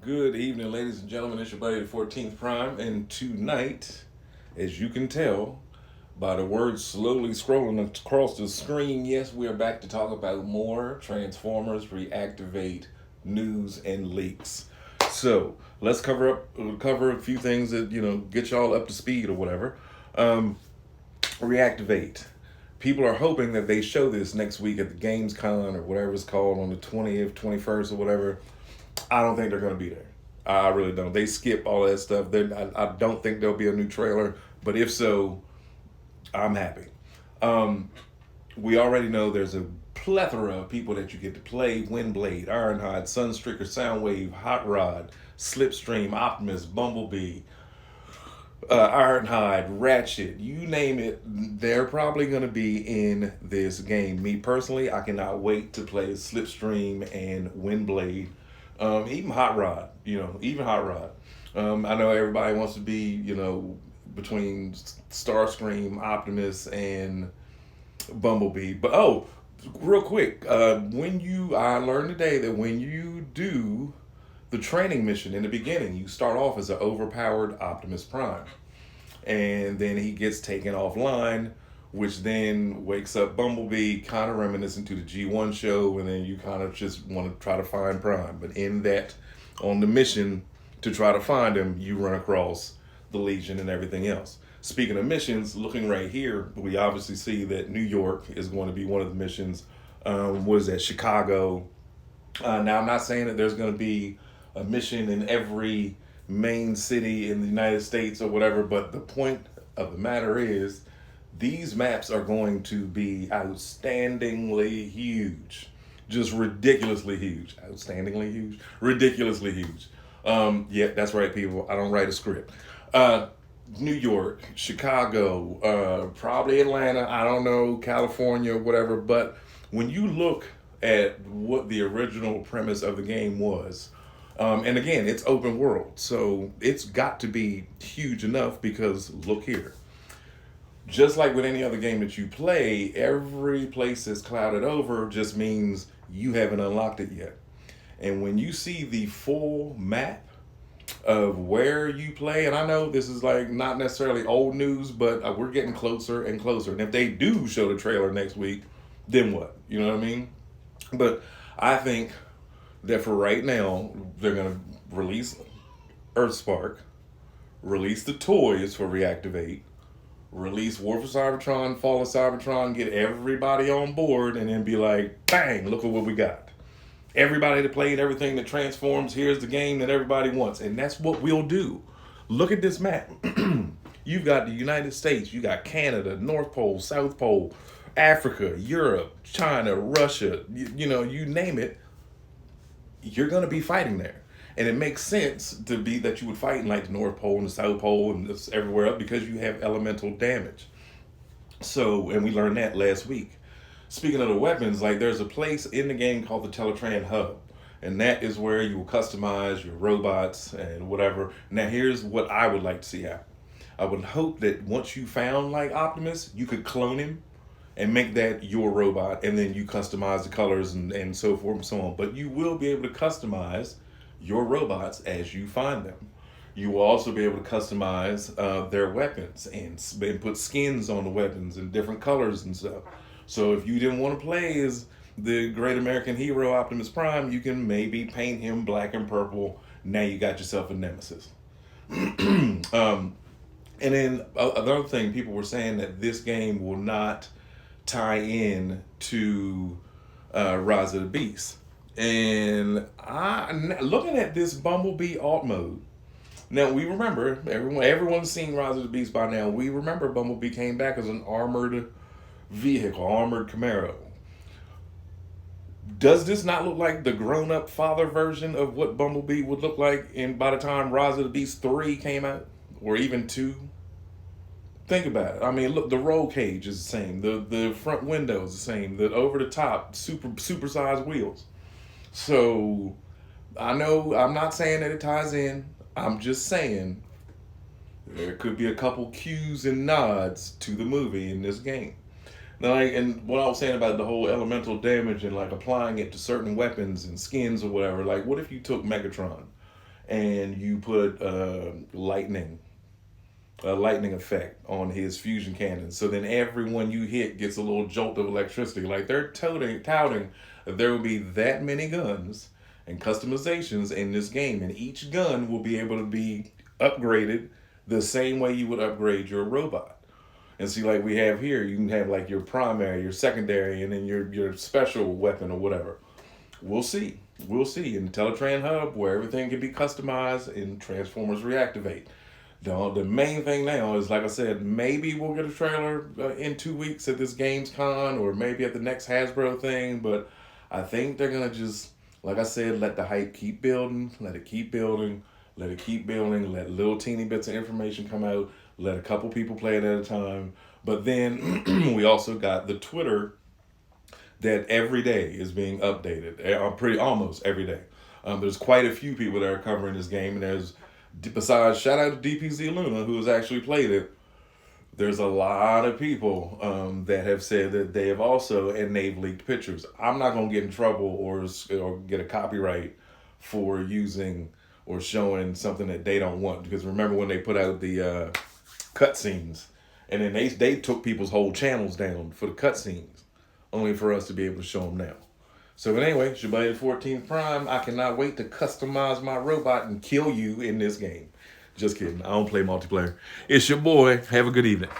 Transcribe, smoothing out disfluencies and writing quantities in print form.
Good evening, ladies and gentlemen. It's your buddy, the 14th Prime, and tonight, as you can tell by the words slowly scrolling across the screen, yes, we are back to talk about more Transformers Reactivate news and leaks. So let's cover a few things that get y'all up to speed or whatever. Um, Reactivate. People are hoping that they show this next week at the Gamescom or whatever it's called on the 20th, 21st, or whatever. I don't think they're going to be there. I really don't. They skip all that stuff. I don't think there'll be a new trailer, but if so, I'm happy. Um, we already know there's a plethora of people that you get to play: Windblade, Ironhide, Sunstreaker, Soundwave, Hot Rod, Slipstream, Optimus, Bumblebee, Ironhide, Ratchet, you name it, they're probably going to be in this game. Me personally, I cannot wait to play Slipstream and Windblade, even Hot Rod. Even Hot Rod. I know everybody wants to be, between Starscream, Optimus, and Bumblebee. But real quick, I learned today that when you do the training mission in the beginning, you start off as an overpowered Optimus Prime, and then he gets taken offline, which then wakes up Bumblebee, kind of reminiscent to the G1 show, and then you kind of just want to try to find Prime. But in that, on the mission to try to find him, you run across the Legion and everything else. Speaking of missions, looking right here, we obviously see that New York is going to be one of the missions. What is that? Chicago. Now, I'm not saying that there's going to be a mission in every main city in the United States or whatever, but the point of the matter is these maps are going to be outstandingly huge. Just ridiculously huge. Outstandingly huge? Ridiculously huge. Yeah, that's right, people. I don't write a script. New York, Chicago, probably Atlanta, I don't know, California, whatever. But when you look at what the original premise of the game was, and again, it's open world, so it's got to be huge enough because look here. Just like with any other game that you play, every place that's clouded over just means you haven't unlocked it yet. And when you see the full map of where you play, and I know this is like not necessarily old news, but we're getting closer and closer. And if they do show the trailer next week, then what? You know what I mean? But I think that for right now, they're going to release Earthspark, release the toys for Reactivate, release War for Cybertron, Fall of Cybertron, get everybody on board, and then be like, bang, look at what we got. Everybody that played everything that transforms, here's the game that everybody wants. And that's what we'll do. Look at this map. You've got the United States, you got Canada, North Pole, South Pole, Africa, Europe, China, Russia, you name it, you're going to be fighting there. And it makes sense to be that you would fight in like the North Pole and the South Pole and this everywhere else because you have elemental damage. So, and we learned that last week. Speaking of the weapons, like there's a place in the game called the Teletran Hub. And that is where you will customize your robots and whatever. Now, here's what I would like to see happen. I would hope that once you found like Optimus, you could clone him and make that your robot, and then you customize the colors and so forth and so on. But you will be able to customize your robots as you find them. You will also be able to customize their weapons and put skins on the weapons and different colors and stuff. So if you didn't want to play as the great American hero Optimus Prime, you can maybe paint him black and purple. Now you got yourself a nemesis. And then another thing, people were saying that this game will not tie in to Rise of the Beast. And looking at this Bumblebee alt mode, now we remember, everyone's seen Rise of the Beast by now. We remember Bumblebee came back as an armored vehicle, armored Camaro. Does this not look like the grown-up father version of what Bumblebee would look like by the time Rise of the Beast 3 came out? Or even 2? Think about it. I mean, look, the roll cage is the same. The front window is the same. The over-the-top, super-sized wheels. So, I know, I'm not saying that it ties in. I'm just saying there could be a couple cues and nods to the movie in this game. Now, and what I was saying about the whole elemental damage and like applying it to certain weapons and skins or whatever, like what if you took Megatron and you put a lightning effect on his fusion cannon. So then everyone you hit gets a little jolt of electricity. Like they're touting that there will be that many guns and customizations in this game, and each gun will be able to be upgraded the same way you would upgrade your robot. And see, like we have here, you can have like your primary, your secondary, and then your special weapon or whatever. We'll see. We'll see in Teletran Hub where everything can be customized in Transformers Reactivate. The main thing now is, like I said, maybe we'll get a trailer in 2 weeks at this Gamescom or maybe at the next Hasbro thing. But I think they're going to just, like I said, let the hype keep building, let it keep building, let it keep building, let little teeny bits of information come out, let a couple people play it at a time. But then we also got the Twitter that every day is being updated, pretty almost every day. There's quite a few people that are covering this game, and there's, besides shout out to DPZ Luna who has actually played it, there's a lot of people that have said that they have also and leaked pictures. I'm not gonna get in trouble or get a copyright for using or showing something that they don't want, because remember when they put out the cutscenes, and then they took people's whole channels down for the cutscenes, only for us to be able to show them now. So, but anyway, it's your buddy the 14th Prime. I cannot wait to customize my robot and kill you in this game. Just kidding. I don't play multiplayer. It's your boy. Have a good evening.